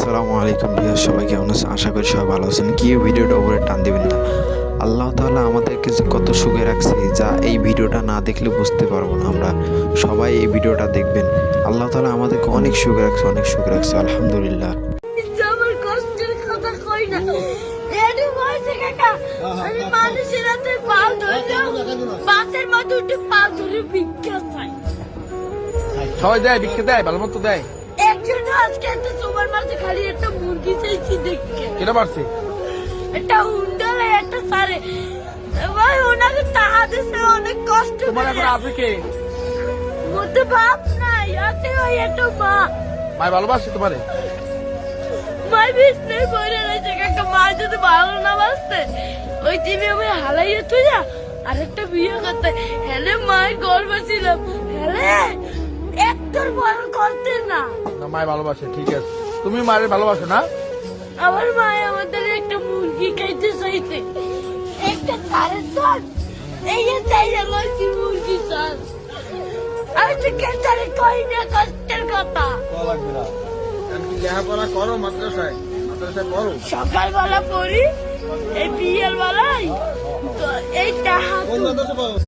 আসসালামু আলাইকুম ভিউয়ার্স, সবাই কেমন আছেন? আশা করি সবাই ভালো আছেন। কি ভিডিওটা উপরে টান দিবেন না। আল্লাহ তাআলা আমাদেরকে যে কত সুখে রাখছে, যা এই ভিডিওটা না দেখলে বুঝতে পারবো না। আমরা সবাই এই ভিডিওটা দেখবেন। আল্লাহ তাআলা আমাদেরকে অনেক সুখে রাখছে, অনেক সুখে রাখছে, আলহামদুলিল্লাহ। আমার কষ্টের কথা কই না। এডু বলছে কাকা, আমি মানুষের হাতে পা ধরলাম, বাসের মধ্যে উঠে পা ধরে ভিক্ষা চাই। সবাই দেয়, ভিক্ষা দেয়, ভালো মতো দেয়। একজন আজকে একটা সুপার মার্কেটে খালি একটা মুরগি চাইছি দেখে। কেটা পারছে? একটা উন্ডালে একটা সারে। ভাই ওনাকে টাকা দিছে অনেক কষ্ট তোমার করে। এখন আছে কে? মতে বাপ নাই, আছে ওই একটা মা। মাই ভালোবাসে তোমারে? মাই বিষ্ণু বইরে রয়েছে কাকা, মা যদি ভালো না বাসতে ওই টিভি আমি হালাইয়ে তুই যা আরেকটা বিয়ে করতে। হেলে মায়ের গর্ব ছিলাম, হেলে একটার বড় করতে না। না, মাই ভালোবাসে, ঠিক আছে। তুমি মায়ের ভালোবাসো না? আমার মায় আমাদের একটা মুরগি খাইতে চাইছে, একটা সারের দল এই যে চাই লইছি মুরগি চাল। আমি তো কেতারে কই না কষ্টের কথা। লেখাপড়া করো মাদ্রাসায়, মাদ্রাসায় পড়ো। সকালবেলা পড়ি, এই বিয়ের বেলায় তো এই টাকা